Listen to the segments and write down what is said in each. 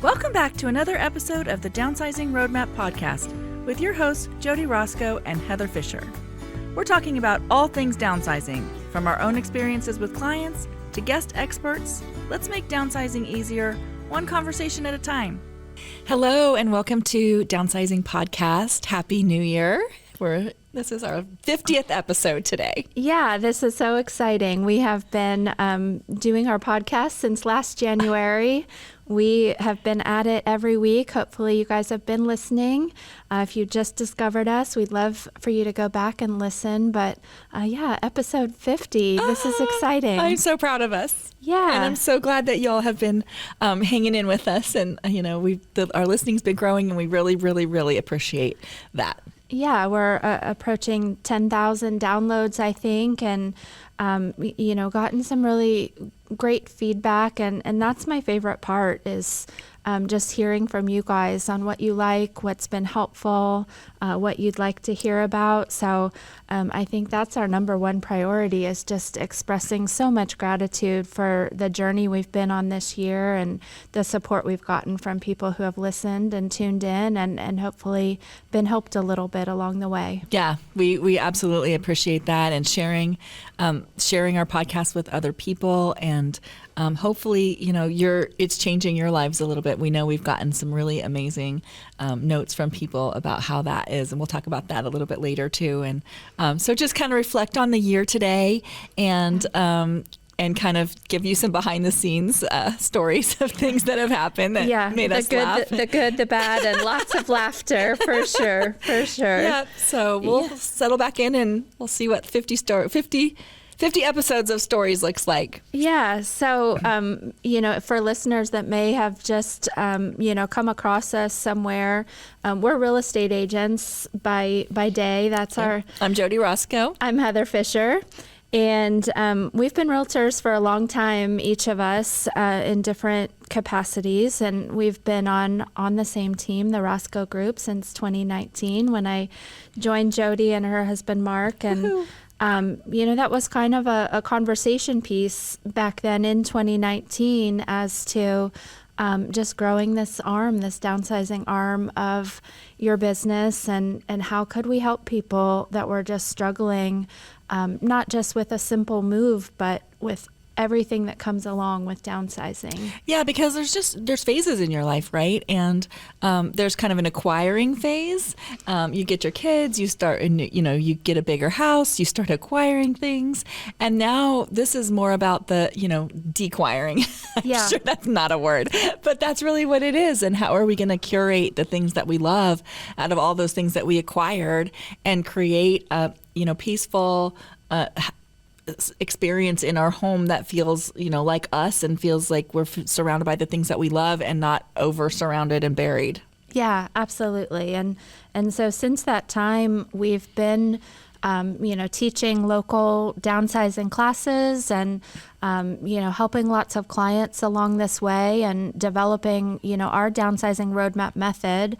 Welcome back to another episode of the Downsizing Roadmap Podcast with your hosts, Jody Roscoe and Heather Fisher. We're talking about all things downsizing, from our own experiences with clients to guest experts. Let's make downsizing easier, one conversation at a time. Hello, and welcome to Downsizing Podcast. Happy New Year. This is our 50th episode today. Yeah, this is so exciting. We have been doing our podcast since last January. We have been at it every week. Hopefully you guys have been listening. If you just discovered us, we'd love for you to go back and listen. But episode 50. This is exciting. I'm so proud of us. Yeah. And I'm so glad that y'all have been hanging in with us. And, our listening's been growing, and we really, really, really appreciate that. Yeah, we're approaching 10,000 downloads, I think, and, gotten some really great feedback. And that's my favorite part is just hearing from you guys on what you like, what's been helpful, what you'd like to hear about. So I think that's our number one priority, is just expressing so much gratitude for the journey we've been on this year and the support we've gotten from people who have listened and tuned in and hopefully been helped a little bit along the way. Yeah, we absolutely appreciate that, and sharing our podcast with other people, and hopefully, it's changing your lives a little bit. We know we've gotten some really amazing notes from people about how that is, and we'll talk about that a little bit later too. And so just kind of reflect on the year today, and kind of give you some behind the scenes stories of things that have happened that made us laugh. The good, the bad, and lots of laughter for sure. Yeah. So we'll settle back in, and we'll see what 50 episodes of stories looks like. Yeah. So, for listeners that may have just, come across us somewhere, we're real estate agents by day. I'm Jody Roscoe. I'm Heather Fisher. And we've been realtors for a long time, each of us, in different capacities. And we've been on the same team, the Roscoe Group, since 2019, when I joined Jody and her husband, Mark. And that was kind of a conversation piece back then in 2019 as to just growing this downsizing arm of your business, and how could we help people that were just struggling, not just with a simple move, but with everything that comes along with downsizing. Yeah, because there's phases in your life, right? And there's kind of an acquiring phase. You get your kids, you start, you get a bigger house, you start acquiring things. And now this is more about the, dequiring. I'm sure that's not a word, but that's really what it is. And how are we going to curate the things that we love out of all those things that we acquired and create a, peaceful, experience in our home that feels, like us, and feels like we're surrounded by the things that we love and not over surrounded and buried. Yeah, absolutely. And so since that time, we've been, teaching local downsizing classes and, helping lots of clients along this way, and developing, our downsizing roadmap method.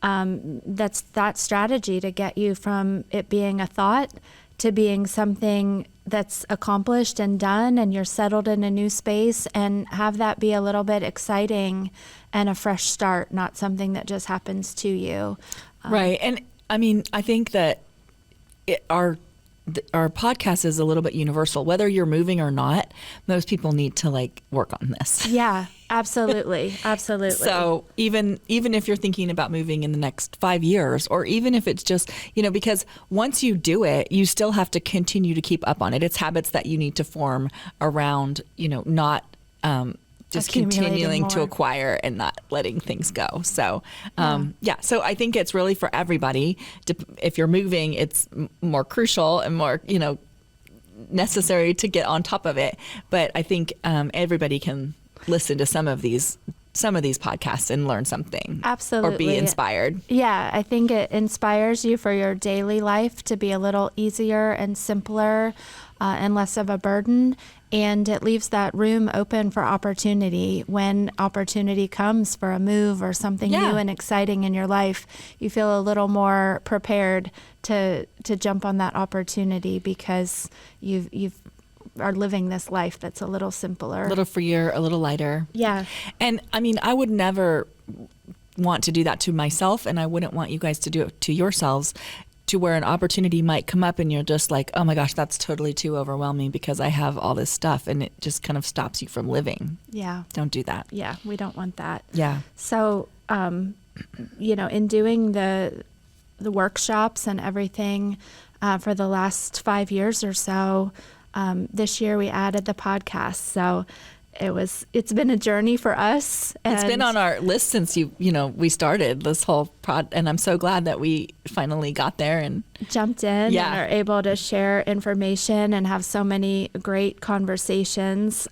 That's that strategy to get you from it being a thought to being something that's accomplished and done, and you're settled in a new space, and have that be a little bit exciting and a fresh start, not something that just happens to you. Right. And I mean, I think that our podcast is a little bit universal. Whether you're moving or not, most people need to work on this. Yeah, absolutely. Absolutely. So even if you're thinking about moving in the next 5 years, or even if it's just, because once you do it, you still have to continue to keep up on it. It's habits that you need to form around, not just continuing to acquire and not letting things go. So, so I think it's really for everybody. If you're moving, it's more crucial and more, necessary to get on top of it. But I think everybody can listen to some of these podcasts and learn something. Absolutely. Or be inspired. Yeah, I think it inspires you for your daily life to be a little easier and simpler and less of a burden. And it leaves that room open for opportunity. When opportunity comes for a move or something new and exciting in your life, you feel a little more prepared to jump on that opportunity, because you've are living this life that's a little simpler. A little freer, a little lighter. Yeah. And I mean, I would never want to do that to myself, and I wouldn't want you guys to do it to yourselves, to where an opportunity might come up and you're just like, oh my gosh, that's totally too overwhelming because I have all this stuff, and it just kind of stops you from living. Yeah. Don't do that. Yeah, we don't want that. Yeah. So, in doing the workshops and everything for the last 5 years or so, this year we added the podcast. So it's been a journey for us. It's been on our list since we started this whole and I'm so glad that we finally got there and jumped in and are able to share information and have so many great conversations.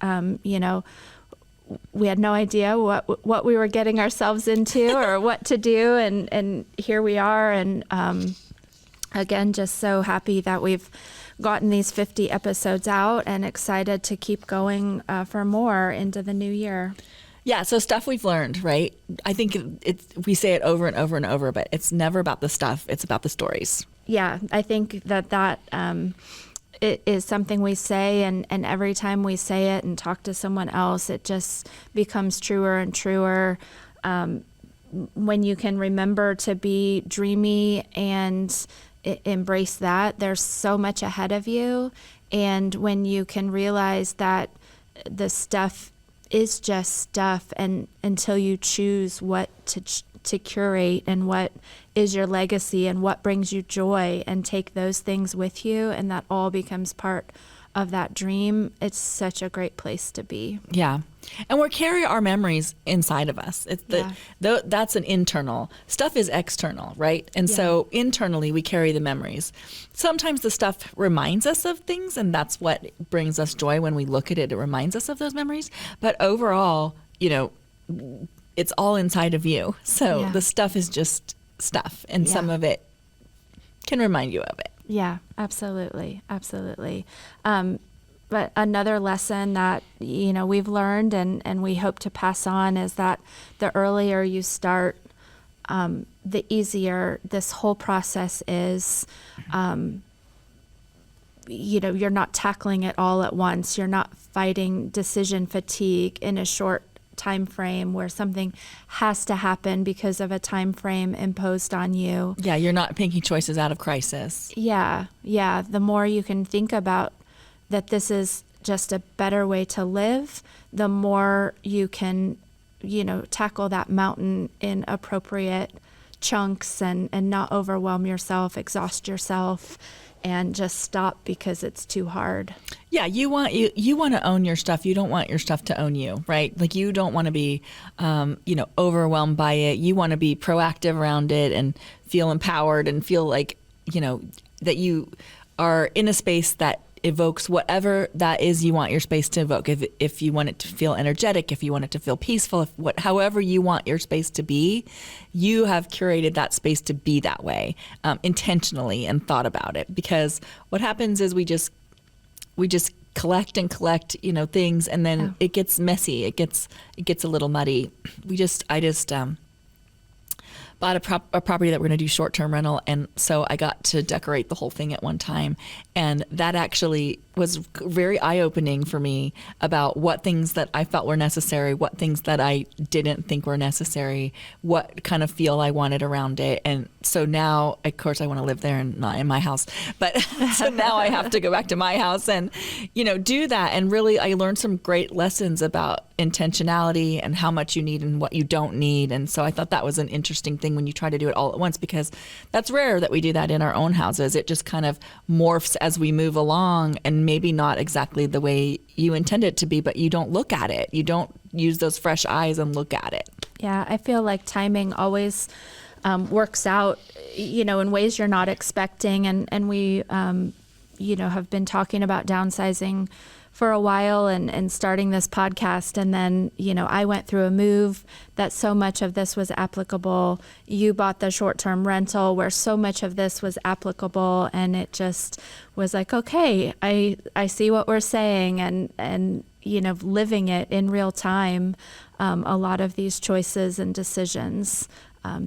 We had no idea what we were getting ourselves into or what to do, and here we are. And again, just so happy that we've gotten these 50 episodes out and excited to keep going for more into the new year. Yeah, so stuff we've learned, right? I think we say it over and over and over, but it's never about the stuff. It's about the stories. Yeah, I think that it is something we say, and every time we say it and talk to someone else, it just becomes truer and truer. When you can remember to be dreamy and embrace that, there's so much ahead of you. And when you can realize that the stuff is just stuff, and until you choose what to curate and what is your legacy and what brings you joy, and take those things with you, and that all becomes part of that dream, it's such a great place to be. Yeah. And we carry our memories inside of us. It's that's an internal. Stuff is external, right? And so internally we carry the memories. Sometimes the stuff reminds us of things, and that's what brings us joy when we look at it. It reminds us of those memories. But overall, it's all inside of you. So the stuff is just stuff, and some of it can remind you of it. Yeah, absolutely. Absolutely. But another lesson that, we've learned and we hope to pass on is that the earlier you start, the easier this whole process is. You're not tackling it all at once. You're not fighting decision fatigue in a short time frame where something has to happen because of a time frame imposed on you. Yeah, you're not making choices out of crisis. Yeah. The more you can think about that this is just a better way to live, the more you can, tackle that mountain in appropriate chunks and not overwhelm yourself, exhaust yourself, and just stop because it's too hard. Yeah, you want to own your stuff. You don't want your stuff to own you, right? Like, you don't want to be, overwhelmed by it. You want to be proactive around it and feel empowered and feel like, that you are in a space that evokes whatever that is you want your space to evoke. If you want it to feel energetic, if you want it to feel peaceful, however you want your space to be, you have curated that space to be that way, intentionally, and thought about it. Because what happens is we just collect and collect, things, and then it gets messy. It gets a little muddy. I just bought a property that we're going to do short-term rental, and so I got to decorate the whole thing at one time, and that actually was very eye-opening for me about what things that I felt were necessary, what things that I didn't think were necessary, what kind of feel I wanted around it. And so now, of course, I want to live there and not in my house, but so now I have to go back to my house and do that. And really, I learned some great lessons about intentionality and how much you need and what you don't need. And so I thought that was an interesting thing when you try to do it all at once, because that's rare that we do that in our own houses. It just kind of morphs as we move along, and maybe not exactly the way you intend it to be, but you don't look at it. You don't use those fresh eyes and look at it. Yeah, I feel like timing always works out, in ways you're not expecting. And we, have been talking about downsizing for a while and starting this podcast. And then, I went through a move that so much of this was applicable. You bought the short-term rental where so much of this was applicable. And it just was like, okay, I see what we're saying, and living it in real time, a lot of these choices and decisions.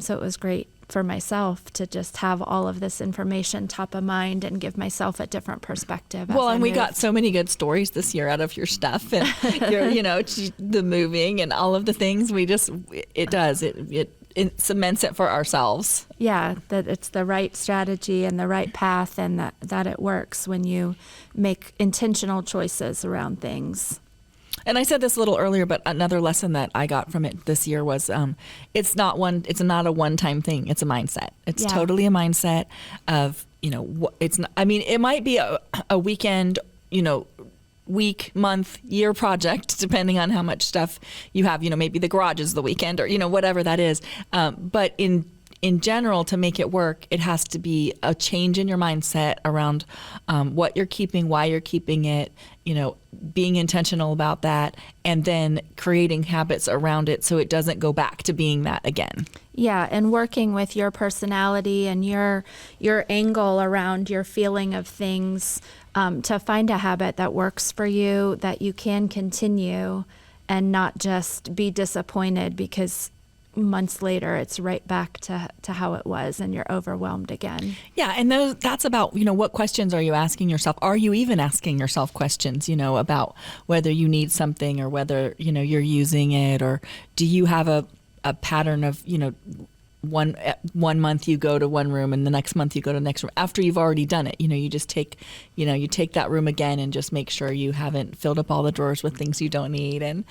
So it was great for myself to just have all of this information top of mind and give myself a different perspective. Well, and we got so many good stories this year out of your stuff and the moving and all of the things. It cements it for ourselves. Yeah, that it's the right strategy and the right path, and that it works when you make intentional choices around things. And I said this a little earlier, but another lesson that I got from it this year was it's not a one-time thing. It's a mindset. It's totally a mindset of, it's not, I mean, it might be a weekend, week, month, year project, depending on how much stuff you have, maybe the garage is the weekend or, whatever that is. But in general, to make it work, it has to be a change in your mindset around what you're keeping, why you're keeping it, being intentional about that, and then creating habits around it so it doesn't go back to being that again. Yeah, and working with your personality and your angle around your feeling of things to find a habit that works for you, that you can continue and not just be disappointed because months later it's right back to how it was and you're overwhelmed again. Yeah, and that's about, what questions are you asking yourself? Are you even asking yourself questions, about whether you need something or whether, you're using it, or do you have a pattern of, one month you go to one room and the next month you go to the next room after you've already done it. You just take that room again and just make sure you haven't filled up all the drawers with things you don't need and,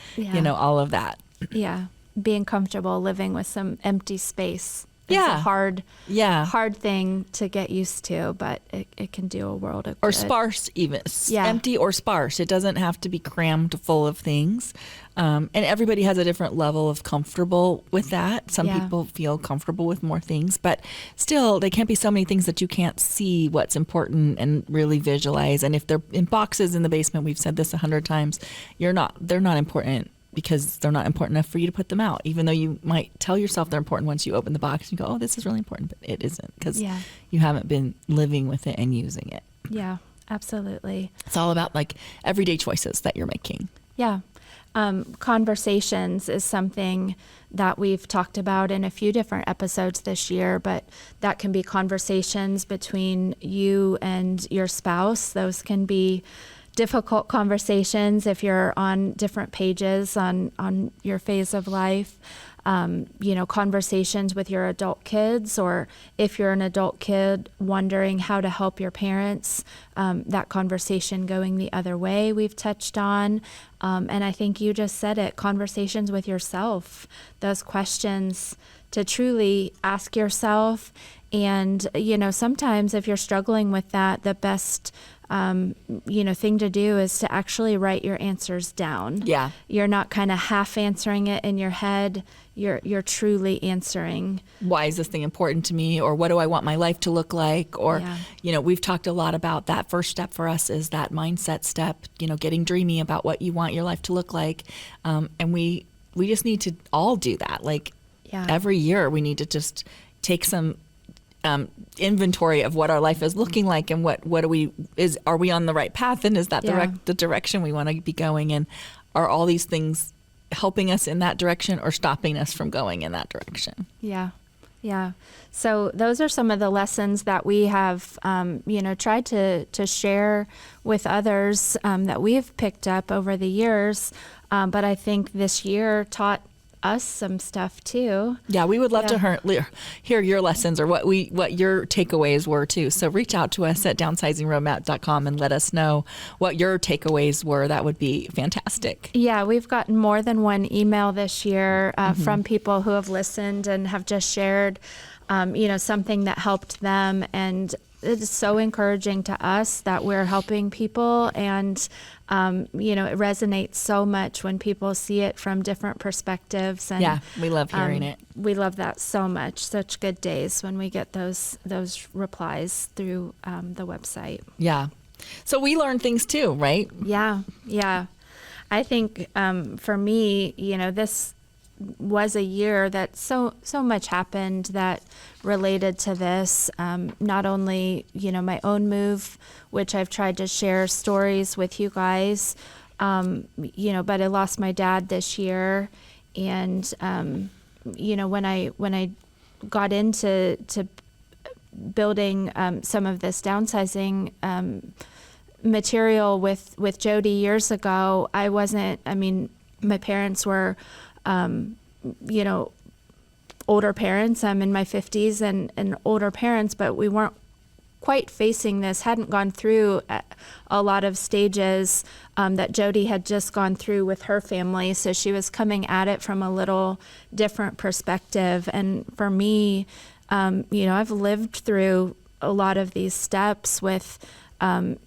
all of that. Yeah. Being comfortable living with some empty space. It's a hard thing to get used to, but it can do a world of good. Or sparse even. Empty or sparse. It doesn't have to be crammed full of things. And everybody has a different level of comfortable with that. Some people feel comfortable with more things, but still there can't be so many things that you can't see what's important and really visualize. And if they're in boxes in the basement, we've said this 100 times, they're not important because they're not important enough for you to put them out, even though you might tell yourself they're important once you open the box and you go, oh, this is really important, but it isn't because you haven't been living with it and using it. Yeah, absolutely. It's all about like everyday choices that you're making. Yeah. Conversations is something that we've talked about in a few different episodes this year, but that can be conversations between you and your spouse. Those can be difficult conversations if you're on different pages on your phase of life. Conversations with your adult kids, or if you're an adult kid wondering how to help your parents, that conversation going the other way we've touched on. And I think you just said it, conversations with yourself, those questions to truly ask yourself. And, sometimes if you're struggling with that, the best thing to do is to actually write your answers down. Yeah. You're not kind of half answering it in your head. You're truly answering. Why is this thing important to me? Or what do I want my life to look like? Or, we've talked a lot about that. First step for us is that mindset step, getting dreamy about what you want your life to look like. And we just need to all do that. Every year we need to just take some inventory of what our life is looking like and are we on the right path, and is that the direction we want to be going in? Are all these things helping us in that direction or stopping us from going in that direction? Yeah. So those are some of the lessons that we have, tried to share with others that we've picked up over the years. But I think this year taught us some stuff too. Yeah, we would love to hear your lessons or what your takeaways were too. So reach out to us at downsizingroadmap.com and let us know what your takeaways were. That would be fantastic. Yeah, we've gotten more than one email this year from people who have listened and have just shared, something that helped them. And it's so encouraging to us that we're helping people, and it resonates so much when people see it from different perspectives. And we love hearing it. We love that so much. Such good days when we get those replies through the website. Yeah. So we learn things too, right? Yeah. I think for me, this was a year that so much happened that related to this. Not only, my own move, which I've tried to share stories with you guys, but I lost my dad this year. And, when I got into building some of this downsizing material with Jody years ago, my parents were, older parents. I'm in my 50s and older parents, but we weren't quite facing this, hadn't gone through a lot of stages that Jody had just gone through with her family. So she was coming at it from a little different perspective. And for me, I've lived through a lot of these steps with, trying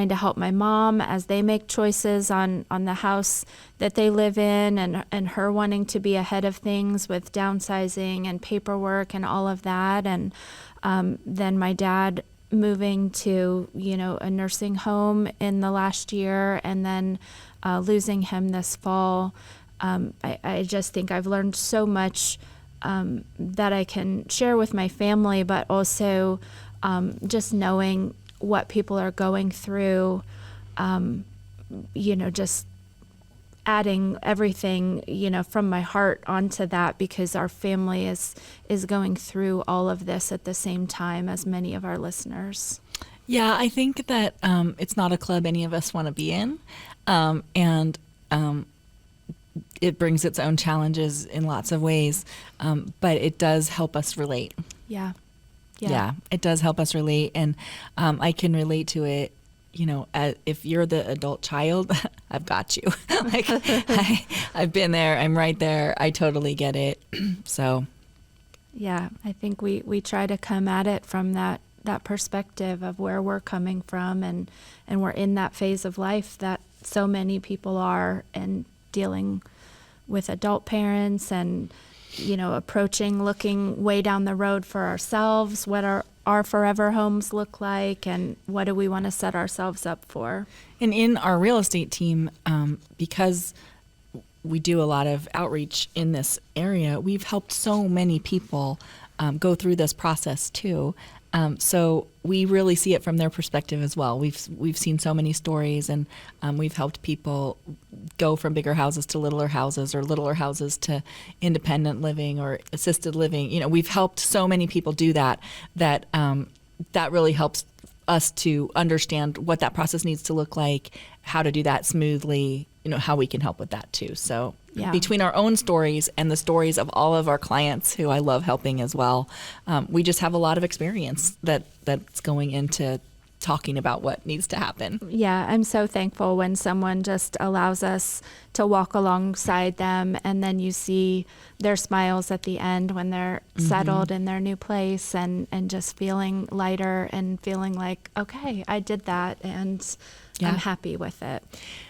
to help my mom as they make choices on the house that they live in, and her wanting to be ahead of things with downsizing and paperwork and all of that. And then my dad moving to, a nursing home in the last year, and then losing him this fall. I just think I've learned so much that I can share with my family, but also just knowing what people are going through, just adding everything, from my heart onto that, because our family is going through all of this at the same time as many of our listeners. Yeah, I think that it's not a club any of us want to be in. And it brings its own challenges in lots of ways, but it does help us relate. Yeah, it does help us relate. And I can relate to it, if you're the adult child, I've got you. I've been there. I'm right there. I totally get it. So. Yeah, I think we try to come at it from that perspective of where we're coming from, and we're in that phase of life that so many people are, and dealing with adult parents, and looking way down the road for ourselves, what our forever homes look like, and what do we want to set ourselves up for. And in our real estate team, because we do a lot of outreach in this area, we've helped so many people go through this process too. So we really see it from their perspective as well. We've seen so many stories, and we've helped people go from bigger houses to littler houses, or littler houses to independent living or assisted living. We've helped so many people do that really helps us to understand what that process needs to look like, how to do that smoothly, how we can help with that too. So between our own stories and the stories of all of our clients who I love helping as well, we just have a lot of experience that's going into talking about what needs to happen. Yeah, I'm so thankful when someone just allows us to walk alongside them, and then you see their smiles at the end when they're settled in their new place, and just feeling lighter and feeling like, okay, I did that, and I'm happy with it.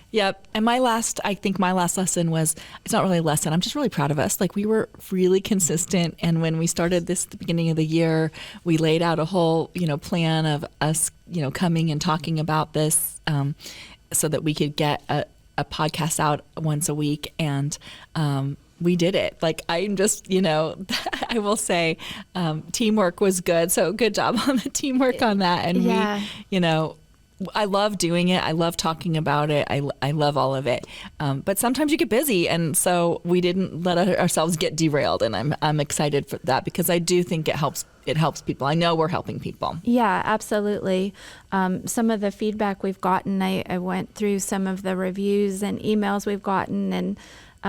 Yep. And my last lesson was, it's not really a lesson, I'm just really proud of us. Like, we were really consistent. And when we started this at the beginning of the year, we laid out a whole, plan of us, coming and talking about this so that we could get a podcast out once a week. And we did it. Like, I'm just, I will say teamwork was good. So good job on the teamwork on that. And we, I love doing it. I love talking about it. I love all of it. But sometimes you get busy, and so we didn't let ourselves get derailed. And I'm excited for that, because I do think it helps people. I know we're helping people. Yeah, absolutely. Some of the feedback we've gotten, I went through some of the reviews and emails we've gotten, and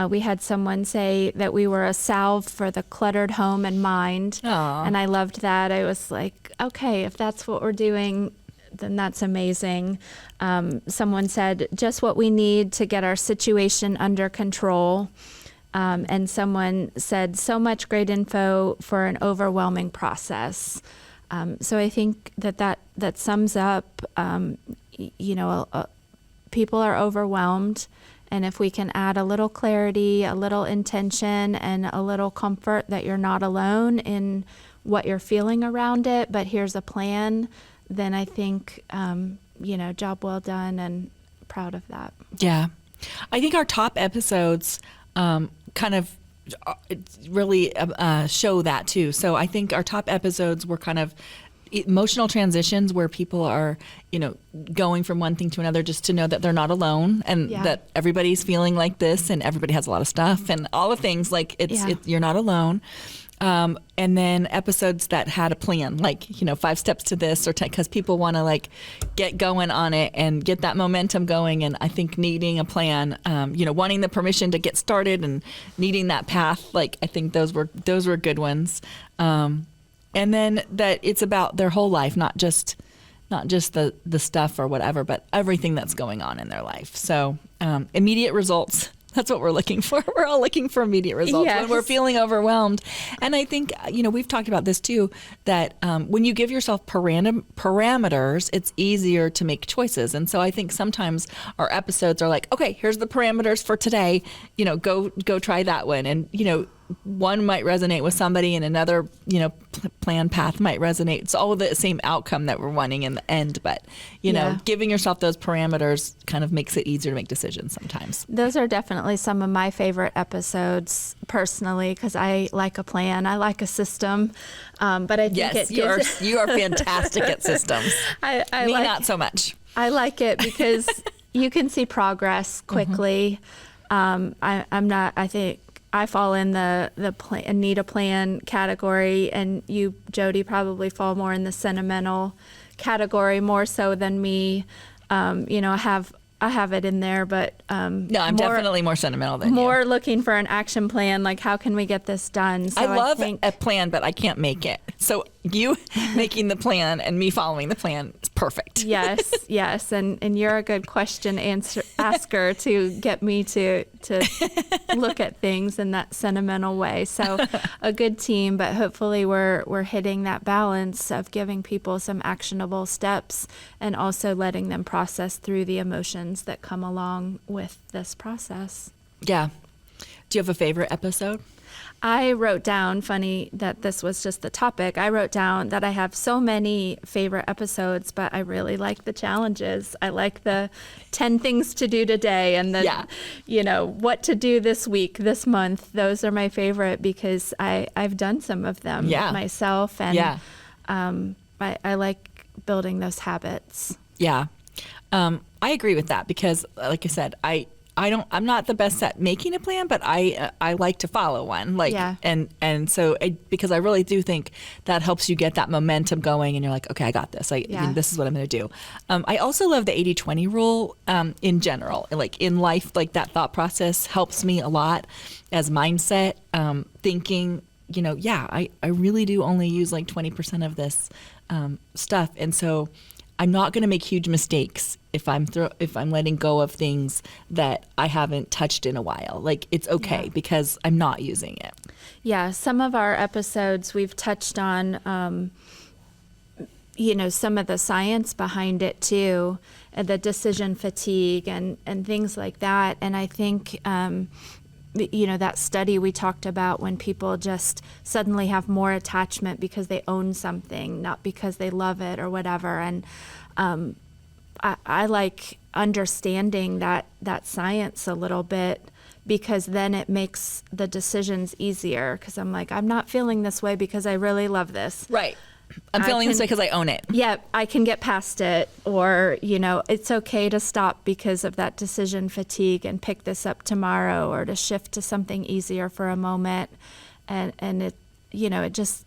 we had someone say that we were a salve for the cluttered home and mind. Aww. And I loved that. I was like, okay, if that's what we're doing, then that's amazing. Someone said, just what we need to get our situation under control. And someone said, so much great info for an overwhelming process. So I think that sums up, people are overwhelmed. And if we can add a little clarity, a little intention, and a little comfort that you're not alone in what you're feeling around it, but here's a plan, then I think, job well done, and proud of that. Yeah. I think our top episodes kind of really show that too. So I think our top episodes were kind of emotional transitions where people are, going from one thing to another, just to know that they're not alone, and that everybody's feeling like this, and everybody has a lot of stuff and all the things, like you're not alone. And then episodes that had a plan, like, 5 steps to this, or because people want to like get going on it and get that momentum going. And I think needing a plan, wanting the permission to get started and needing that path, like I think those were good ones. And then that it's about their whole life, not just the stuff or whatever, but everything that's going on in their life. So immediate results. That's what we're looking for. We're all looking for immediate results when we're feeling overwhelmed. And I think, we've talked about this too, that when you give yourself parameters, it's easier to make choices. And so I think sometimes our episodes are like, okay, here's the parameters for today, go try that one. And, one might resonate with somebody and another, plan path might resonate. It's all the same outcome that we're wanting in the end. But, giving yourself those parameters kind of makes it easier to make decisions sometimes. Those are definitely some of my favorite episodes personally, because I like a plan. I like a system. But I think you are fantastic at systems. Me, not so much. I like it because you can see progress quickly. I think I fall in the plan, need a plan category, and you, Jody, probably fall more in the sentimental category more so than me. I have it in there, but no, I'm definitely more sentimental than more you. looking for an action plan, like how can we get this done? So I love a plan, but I can't make it. So you making the plan and me following the plan is perfect. Yes, and you're a good question asker to get me to look at things in that sentimental way. So a good team, but hopefully we're hitting that balance of giving people some actionable steps and also letting them process through the emotions that come along with this process. Yeah. Do you have a favorite episode? I wrote down, funny that this was just the topic, I wrote down that I have so many favorite episodes, but I really like the challenges. I like the 10 things to do today and what to do this week, this month. Those are my favorite because I've done some of them myself. And I like building those habits. Yeah. I agree with that because, like I said, I'm not the best at making a plan, but I like to follow one. And so because I really do think that helps you get that momentum going, and you're like, okay, I got this. This is what I'm going to do. I also love the 80-20 rule in general. Like in life, like that thought process helps me a lot as mindset. Thinking, I really do only use like 20% of this stuff, and so I'm not going to make huge mistakes if I'm letting go of things that I haven't touched in a while. Like it's okay because I'm not using it. Yeah, some of our episodes we've touched on, some of the science behind it too, the decision fatigue and things like that. And I think that study we talked about when people just suddenly have more attachment because they own something, not because they love it or whatever. And I like understanding that science a little bit because then it makes the decisions easier because I'm like, I'm not feeling this way because I really love this. Right. I'm feeling this way because I own it. Yeah, I can get past it. Or, it's okay to stop because of that decision fatigue and pick this up tomorrow or to shift to something easier for a moment. And it, it just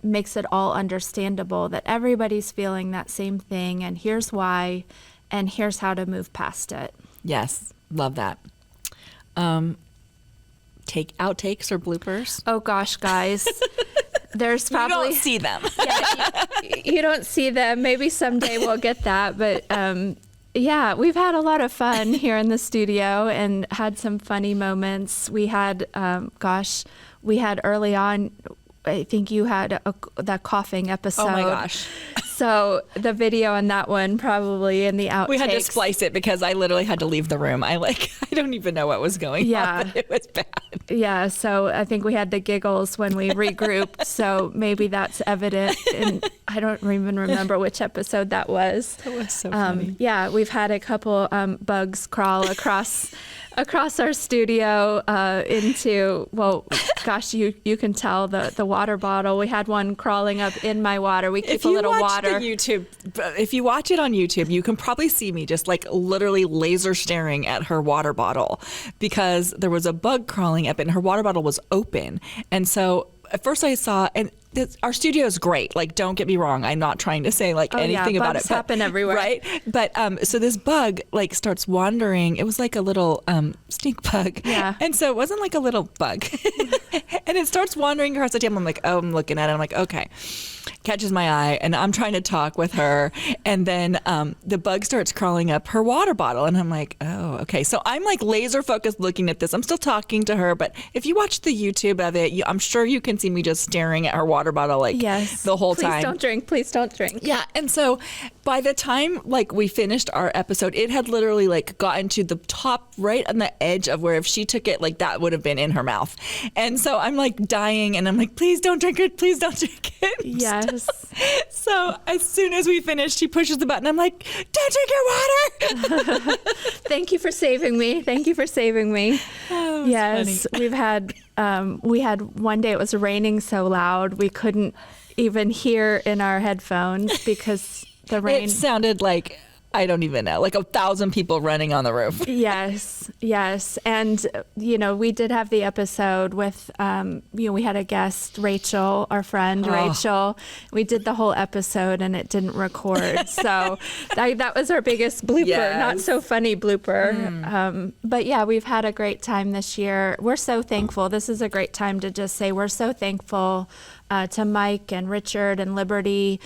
makes it all understandable that everybody's feeling that same thing. And here's why. And here's how to move past it. Yes, love that. Take outtakes or bloopers? Oh, gosh, guys. There's probably... You don't see them. You don't see them. Maybe someday we'll get that. But we've had a lot of fun here in the studio and had some funny moments. We had, we had early on, I think you had that coughing episode. Oh my gosh. So the video on that one probably in the outtakes. We had to splice it because I literally had to leave the room. I don't even know what was going on, but it was bad. Yeah, so I think we had the giggles when we regrouped. So maybe that's evident. And I don't even remember which episode that was. That was so funny. We've had a couple bugs crawl across our studio into, you can tell the water bottle. We had one crawling up in my water. We keep a little water. If you watch it on YouTube, you can probably see me just like literally laser staring at her water bottle because there was a bug crawling up and her water bottle was open. And so at first I saw, and our studio is great. Like, don't get me wrong. I'm not trying to say like anything about it. Bugs happen everywhere. Right. But so this bug like starts wandering. It was like a little stink bug. Yeah. And so it wasn't like a little bug. And it starts wandering across the table. I'm like, oh, I'm looking at it. I'm like, okay. Catches my eye, and I'm trying to talk with her, and then the bug starts crawling up her water bottle, and I'm like, oh, okay. So I'm like laser focused looking at this. I'm still talking to her, but if you watch the YouTube of it, I'm sure you can see me just staring at her water bottle like the whole time. Please don't drink. Please don't drink. Yeah. And so by the time like we finished our episode, it had literally like gotten to the top right on the edge of where if she took it, like that would have been in her mouth. And so I'm like dying, and I'm like, please don't drink it. Please don't drink it. Yes. So as soon as we finished, she pushes the button. I'm like, don't drink your water. Thank you for saving me. Thank you for saving me. Oh, Yes, funny. we had one day it was raining so loud we couldn't even hear in our headphones because the rain. It sounded like, I don't even know, like 1,000 people running on the roof. Yes. And, we did have the episode with, we had a guest, Rachel, our friend, Rachel. We did the whole episode and it didn't record. So that was our biggest blooper, not so funny blooper. But yeah, we've had a great time this year. We're so thankful. This is a great time to just say we're so thankful to Mike and Richard and Liberty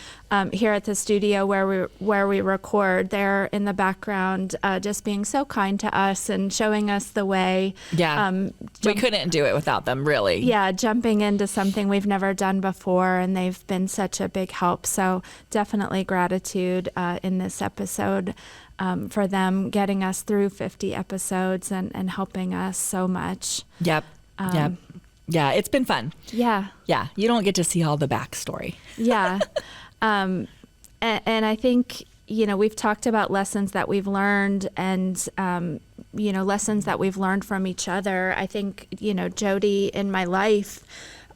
here at the studio where we record. They're in the background just being so kind to us and showing us the way. Yeah, we couldn't do it without them, really. Yeah, jumping into something we've never done before, and they've been such a big help. So definitely gratitude in this episode for them getting us through 50 episodes and helping us so much. Yep. Yeah, it's been fun. Yeah. Yeah, you don't get to see all the backstory. Yeah. And I think, we've talked about lessons that we've learned and, lessons that we've learned from each other. I think, Jody in my life,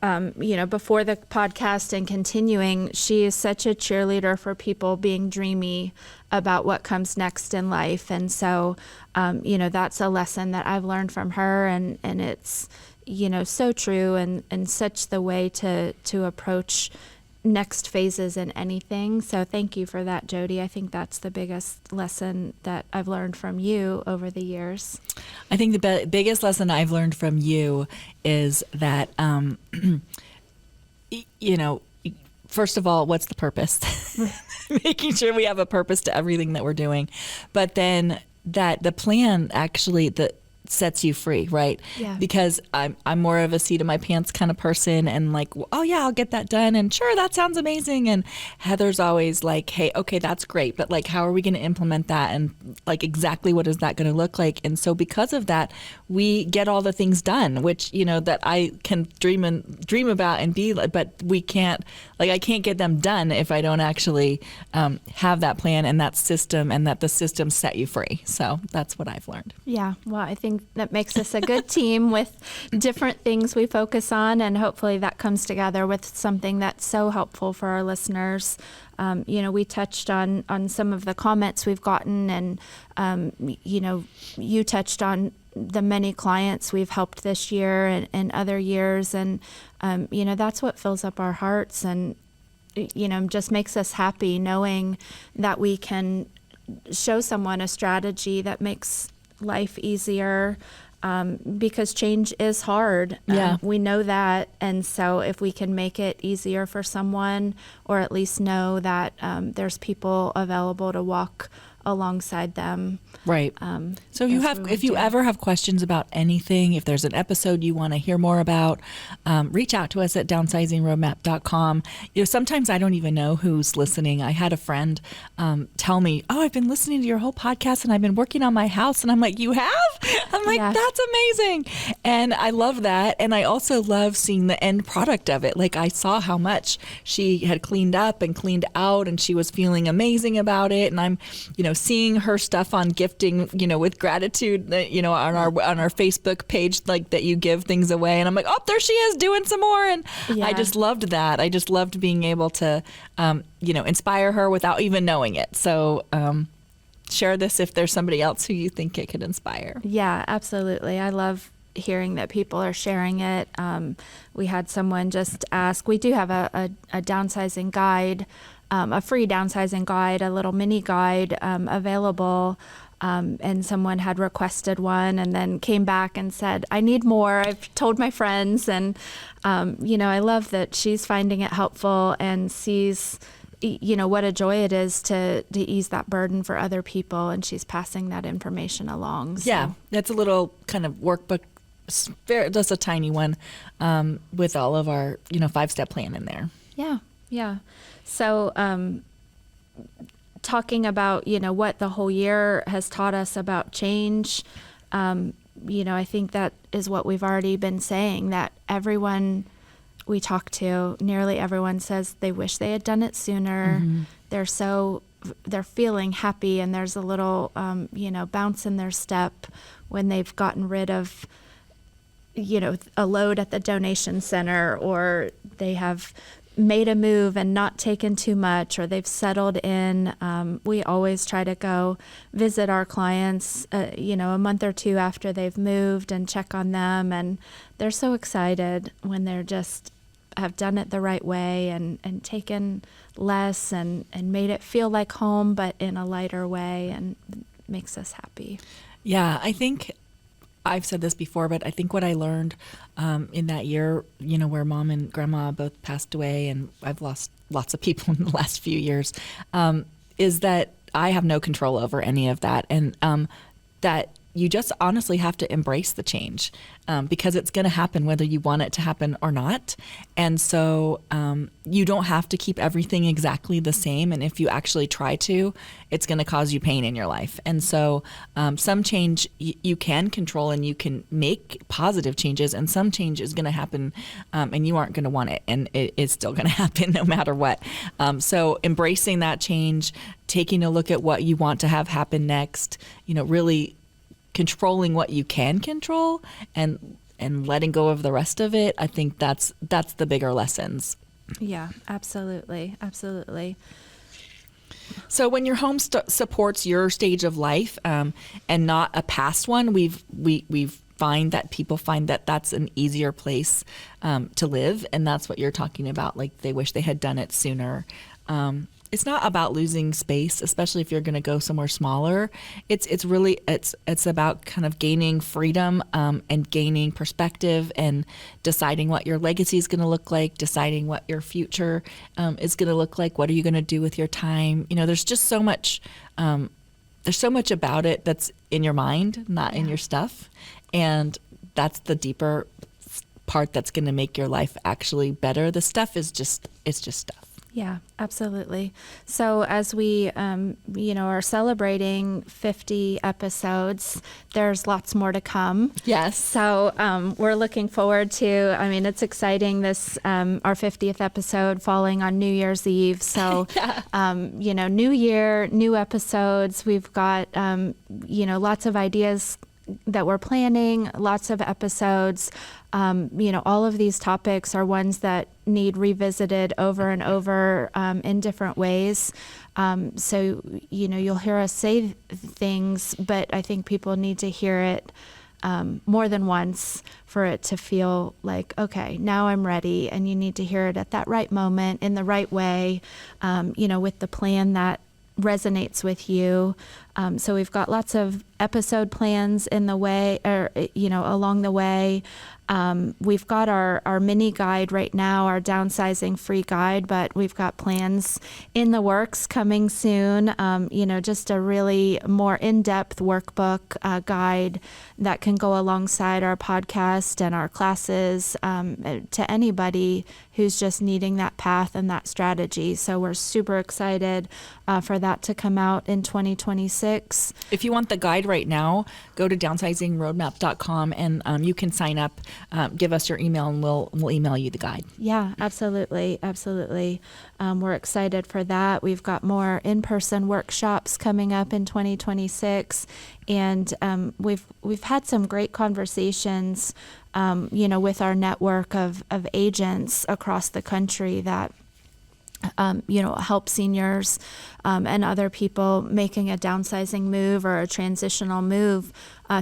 before the podcast and continuing, she is such a cheerleader for people being dreamy about what comes next in life. And so, that's a lesson that I've learned from her, and it's, so true and such the way to approach next phases in anything. So thank you for that, Jody. I think that's the biggest lesson that I've learned from you over the years. I think the biggest lesson I've learned from you is that, first of all, what's the purpose? Making sure we have a purpose to everything that we're doing. But then that the plan actually, sets you free, right? Yeah. Because I'm more of a seat of my pants kind of person, and like, oh yeah, I'll get that done, and sure, that sounds amazing. And Heather's always like, hey, okay, that's great, but like, how are we going to implement that, and like exactly what is that going to look like? And so because of that, we get all the things done, which that I can dream about and be like, but we can't, like, I can't get them done if I don't actually have that plan and that system, and that the system set you free. So that's what I've learned. Yeah, well, I think that makes us a good team with different things we focus on, and hopefully that comes together with something that's so helpful for our listeners. We touched on some of the comments we've gotten, and you touched on the many clients we've helped this year and other years, and that's what fills up our hearts, and just makes us happy knowing that we can show someone a strategy that makes life easier, because change is hard. Yeah. We know that. And so if we can make it easier for someone, or at least know that there's people available to walk alongside them. Right. So if you ever have questions about anything, if there's an episode you want to hear more about, reach out to us at downsizingroadmap.com. Sometimes I don't even know who's listening. I had a friend tell me, oh, I've been listening to your whole podcast and I've been working on my house. And I'm like, you have? I'm like, Yeah. That's amazing. And I love that. And I also love seeing the end product of it. Like, I saw how much she had cleaned up and cleaned out, and she was feeling amazing about it. And I'm, seeing her stuff on gifting, with gratitude, on our Facebook page, like that you give things away. And I'm like, oh, there she is doing some more. And Yeah. I just loved that. I just loved being able to, inspire her without even knowing it. So share this if there's somebody else who you think it could inspire. Yeah, absolutely. I love hearing that people are sharing it. We had someone just ask, we do have a downsizing guide, a free downsizing guide, a little mini guide available. And someone had requested one and then came back and said, I need more. I've told my friends. And, I love that she's finding it helpful and sees, what a joy it is to ease that burden for other people. And she's passing that information along. So. Yeah, that's a little kind of workbook, just a tiny one with all of our, 5-step plan in there. Yeah. So, talking about, what the whole year has taught us about change, I think that is what we've already been saying, that everyone we talk to, nearly everyone says they wish they had done it sooner. Mm-hmm. They're feeling happy, and there's a little, bounce in their step when they've gotten rid of, a load at the donation center, or they have made a move and not taken too much, or they've settled in. We always try to go visit our clients, a month or two after they've moved and check on them. And they're so excited when they're just have done it the right way and taken less and made it feel like home, but in a lighter way, and makes us happy. Yeah, I think I've said this before, but I think what I learned in that year, where Mom and Grandma both passed away, and I've lost lots of people in the last few years, is that I have no control over any of that. And that you just honestly have to embrace the change because it's going to happen whether you want it to happen or not. And so you don't have to keep everything exactly the same. And if you actually try to, it's going to cause you pain in your life. And so some change you can control and you can make positive changes, and some change is going to happen and you aren't going to want it. And it is still going to happen no matter what. So embracing that change, taking a look at what you want to have happen next, really controlling what you can control and letting go of the rest of it. I think that's the bigger lessons. Yeah, absolutely. So when your home supports your stage of life and not a past one, we've find that people find that that's an easier place to live, and that's what you're talking about. Like they wish they had done it sooner. It's not about losing space, especially if you're going to go somewhere smaller. It's really about kind of gaining freedom and gaining perspective and deciding what your legacy is going to look like, deciding what your future is going to look like. What are you going to do with your time? There's just so much. There's so much about it that's in your mind, not in your stuff, and that's the deeper part that's going to make your life actually better. The stuff is just stuff. Yeah, absolutely. So as we, are celebrating 50 episodes, there's lots more to come. Yes. So we're looking forward to, it's exciting, this, our 50th episode falling on New Year's Eve. So, new year, new episodes. We've got, lots of ideas that we're planning, lots of episodes. All of these topics are ones that need revisited over and over in different ways. So, you'll hear us say things, but I think people need to hear it more than once for it to feel like, okay, now I'm ready. And you need to hear it at that right moment in the right way, with the plan that resonates with you. So we've got lots of episode plans in the way, or, along the way. We've got our mini guide right now, our downsizing free guide, but we've got plans in the works coming soon. Just a really more in-depth workbook guide that can go alongside our podcast and our classes to anybody who's just needing that path and that strategy. So we're super excited for that to come out in 2026. If you want the guide right now, go to downsizingroadmap.com and you can sign up, give us your email, and we'll email you the guide. Yeah, absolutely. We're excited for that. We've got more in-person workshops coming up in 2026, and we've had some great conversations, with our network of agents across the country that help seniors and other people making a downsizing move or a transitional move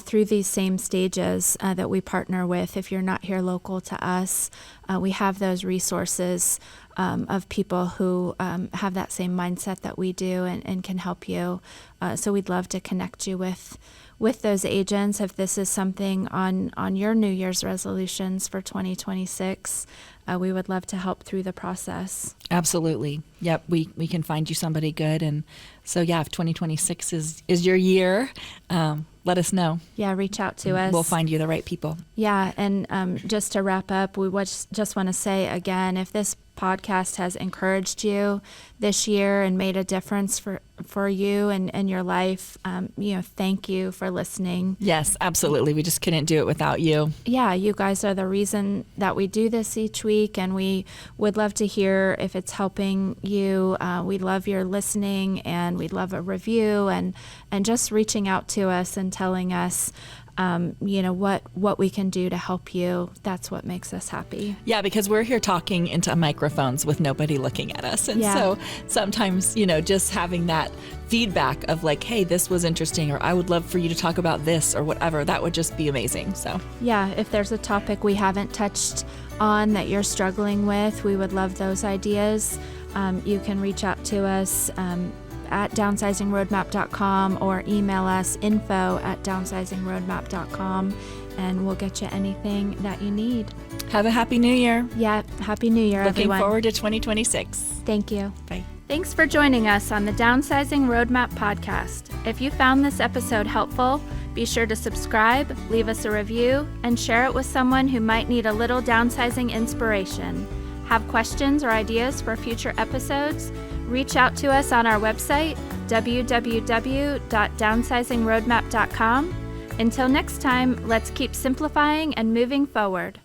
through these same stages that we partner with. If you're not here local to us, we have those resources of people who have that same mindset that we do and can help you. So we'd love to connect you with those agents. If this is something on your New Year's resolutions for 2026, we would love to help through the process. Absolutely. Yep. We can find you somebody good. And so, yeah, if 2026 is your year, let us know. Yeah, reach out to us. We'll find you the right people. Yeah, and just to wrap up, we just want to say again, if this podcast has encouraged you this year and made a difference for you and your life, thank you for listening. Yes, absolutely. We just couldn't do it without you. Yeah, you guys are the reason that we do this each week, and we would love to hear if it's helping you. We love your listening, and we'd love a review and just reaching out to us and telling us what we can do to help you. That's what makes us happy. Yeah, because we're here talking into microphones with nobody looking at us. And so sometimes, just having that feedback of like, hey, this was interesting, or I would love for you to talk about this or whatever, that would just be amazing. So yeah, if there's a topic we haven't touched on that you're struggling with, we would love those ideas. You can reach out to us at downsizingroadmap.com or email us info@downsizingroadmap.com, and we'll get you anything that you need. Have a happy new year. Yeah, happy new year, Looking everyone. forward to 2026. Thank you. Bye. Thanks for joining us on the Downsizing Roadmap Podcast. If you found this episode helpful, be sure to subscribe, leave us a review, and share it with someone who might need a little downsizing inspiration. Have questions or ideas for future episodes? Reach out to us on our website, www.downsizingroadmap.com. Until next time, let's keep simplifying and moving forward.